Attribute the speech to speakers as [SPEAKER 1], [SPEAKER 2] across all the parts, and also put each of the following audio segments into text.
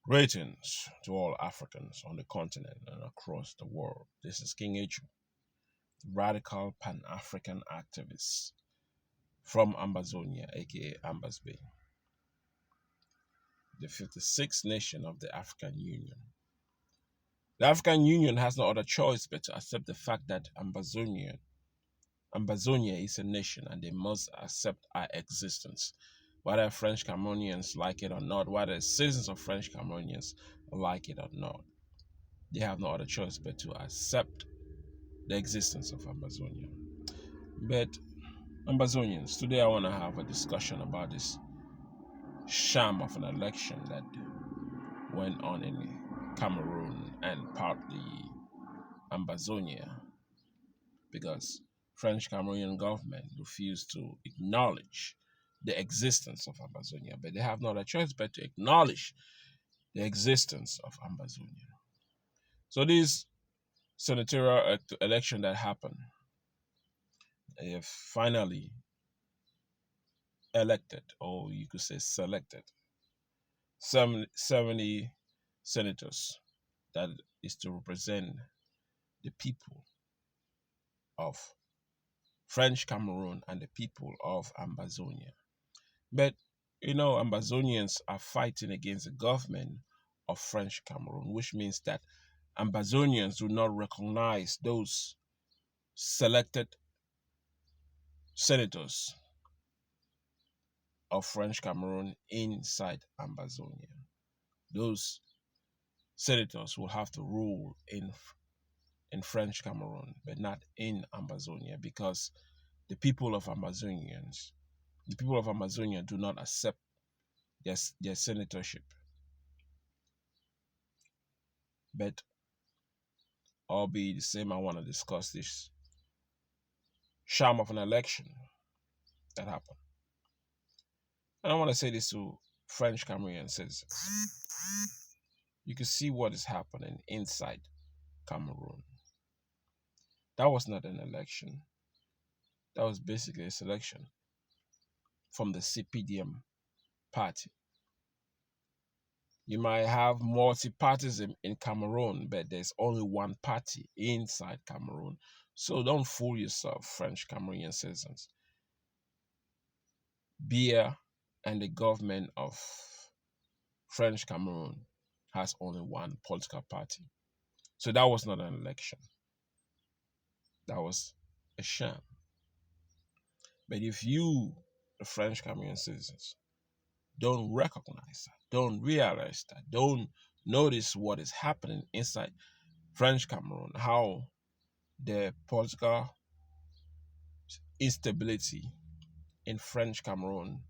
[SPEAKER 1] Greetings to all Africans on the continent and across the world. This is King H, radical Pan-African activist from Ambazonia, aka Ambas Bay, the 56th nation of the African Union. The African Union has no other choice but to accept the fact that Ambazonia is a nation and they must accept our existence. Whether French Cameroonians like it or not, whether citizens of French Cameroonians like it or not, they have no other choice but to accept the existence of Amazonia. But Ambazonians, today I want to have a discussion about this sham of an election that went on in Cameroon and partly Ambazonia because French Cameroonian government refused to acknowledge the existence of Ambazonia, but they have no other choice but to acknowledge the existence of Ambazonia. So this senatorial election that happened, they have finally elected, or you could say selected, 70 senators that is to represent the people of French Cameroon and the people of Ambazonia. But Ambazonians are fighting against the government of French Cameroon, which means that Ambazonians do not recognize those selected senators of French Cameroon inside Ambazonia. Those senators will have to rule in French Cameroon, but not in Ambazonia, because the people of Amazonia do not accept their senatorship. But all be the same, I want to discuss this sham of an election that happened. And I want to say this to French Cameroonian citizens. You can see what is happening inside Cameroon. That was not an election. That was basically a selection from the CPDM party. You might have multi-partyism in Cameroon, but there's only one party inside Cameroon. So don't fool yourself, French Cameroonian citizens. Biya and the government of French Cameroon has only one political party. So that was not an election. That was a sham. But if you, the French Cameroonian citizens, don't recognize that, don't realize that, don't notice what is happening inside French Cameroon, how the political instability in French Cameroon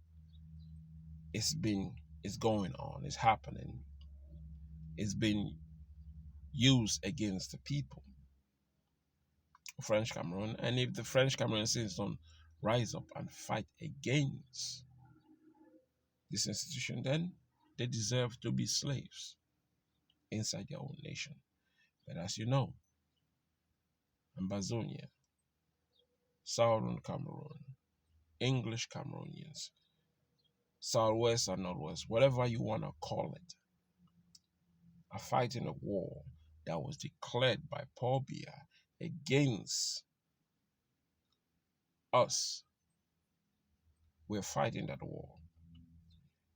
[SPEAKER 1] is going on, is happening, is being used against the people of French Cameroon. And if the French Cameroon citizens don't rise up and fight against this institution, then they deserve to be slaves inside their own nation. But as you know, Ambazonia, Southern Cameroon, English Cameroonians, Southwest and Northwest, whatever you want to call it, are fighting a war that was declared by Paul Biya against us. We're fighting that war.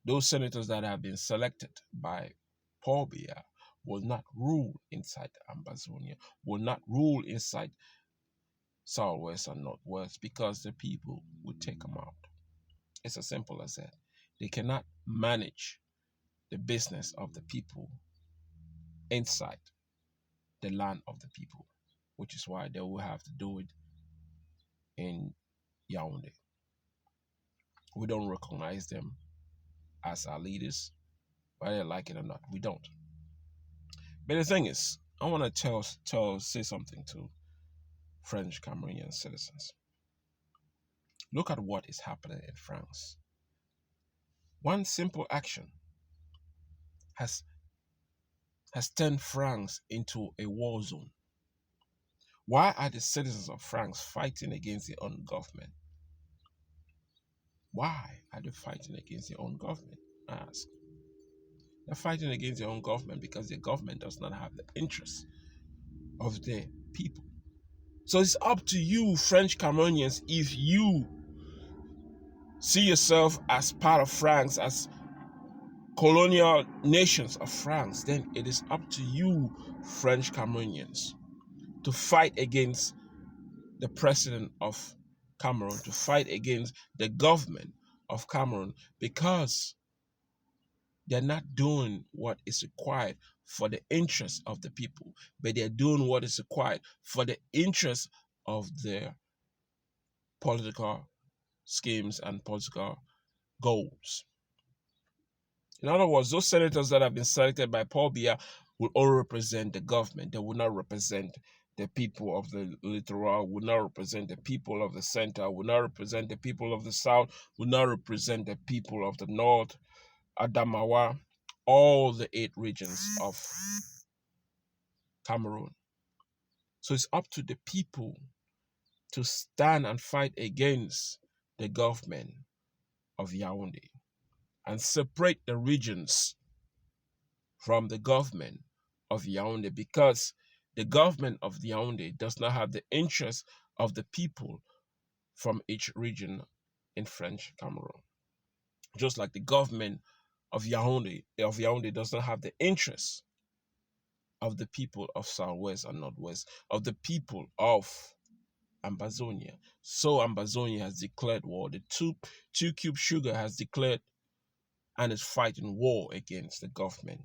[SPEAKER 1] Those senators that have been selected by Paul Biya will not rule inside Ambazonia, will not rule inside Southwest and Northwest, because the people will take them out. It's as simple as that. They cannot manage the business of the people inside the land of the people, which is why they will have to do it in Yaoundé. We don't recognize them as our leaders, whether they like it or not. We don't. But the thing is, I want to say something to French Cameroonian citizens. Look at what is happening in France. One simple action has turned France into a war zone. Why are the citizens of France fighting against their own government? Why are they fighting against their own government? I ask. They're fighting against their own government because their government does not have the interests of their people. So it's up to you, French Cameroonians, if you see yourself as part of France, as colonial nations of France, then it is up to you, French Cameroonians, to fight against the president of Cameroon, to fight against the government of Cameroon, because they're not doing what is required for the interests of the people, but they're doing what is required for the interests of their political schemes and political goals. In other words, those senators that have been selected by Paul Biya will all represent the government. They will not represent the people of the littoral, will not represent the people of the center, will not represent the people of the south, will not represent the people of the north, Adamawa, all the 8 regions of Cameroon. So it's up to the people to stand and fight against the government of Yaoundé and separate the regions from the government of Yaoundé, because the government of Yaoundé does not have the interests of the people from each region in French Cameroon. Just like the government of Yaoundé does not have the interests of the people of Southwest and Northwest, of the people of Ambazonia. So Ambazonia has declared war. The two Cube Sugar has declared and is fighting war against the government,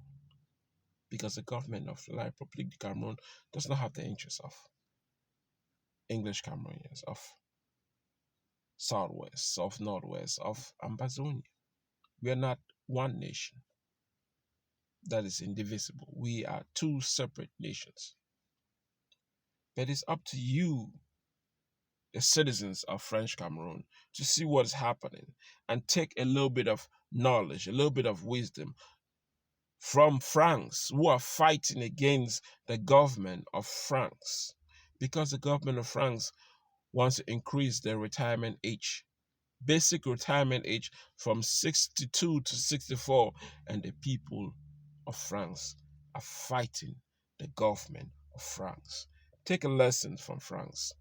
[SPEAKER 1] because the government of La République du Cameroon does not have the interests of English Cameroonians, of Southwest, of Northwest, of Ambazonia. We are not one nation that is indivisible. We are 2 separate nations. But it's up to you, the citizens of French Cameroon, to see what is happening and take a little bit of knowledge, a little bit of wisdom from France, who are fighting against the government of France, because the government of France wants to increase their retirement age, basic retirement age, from 62 to 64, and the people of France are fighting the government of France. Take a lesson from France,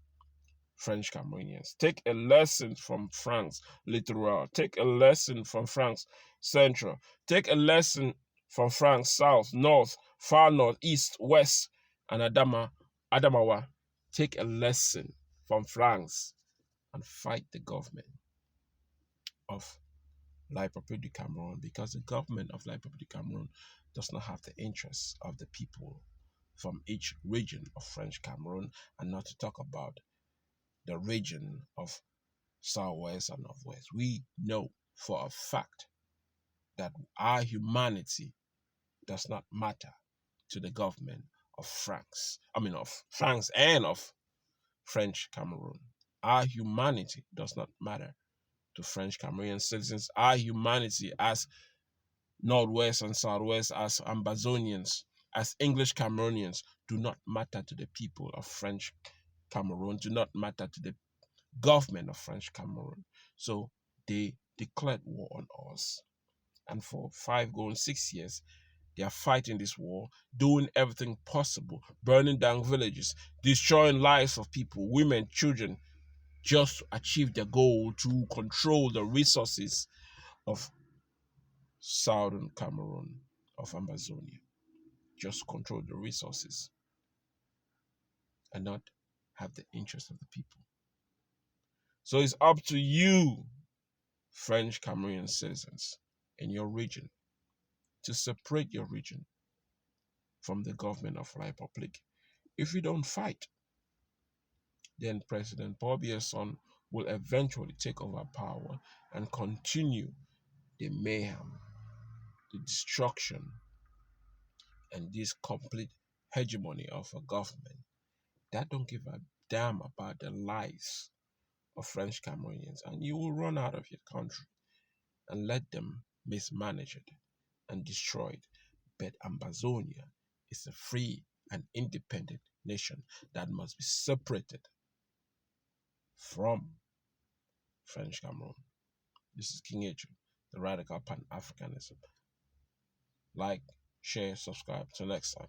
[SPEAKER 1] French Cameroonians. Take a lesson from France Littoral. Take a lesson from France Central. Take a lesson from France South, North, Far North, East, West, and Adamawa. Take a lesson from France and fight the government of La République du Cameroon, because the government of La République du Cameroon does not have the interests of the people from each region of French Cameroon, and not to talk about the region of Southwest and Northwest. We know for a fact that our humanity does not matter to the government of France. Of France and of French Cameroon. Our humanity does not matter to French Cameroonian citizens. Our humanity as Northwest and Southwest, as Ambazonians, as English Cameroonians, do not matter to the people of French Cameroon, do not matter to the government of French Cameroon. So they declared war on us. And for 5 going 6 years, they are fighting this war, doing everything possible, burning down villages, destroying lives of people, women, children, just to achieve their goal to control the resources of southern Cameroon, of Ambazonia. Just control the resources and not have the interest of the people. So it's up to you, French Cameroonian citizens in your region, to separate your region from the government of La République. If you don't fight, then President Paul Biya's son will eventually take over power and continue the mayhem, the destruction, and this complete hegemony of a government that don't give a damn about the lives of French Cameroonians. And you will run out of your country and let them mismanage it and destroy it. But Ambazonia is a free and independent nation that must be separated from French Cameroon. This is King Eju, the radical Pan-Africanism. Like, share, subscribe. Till next time.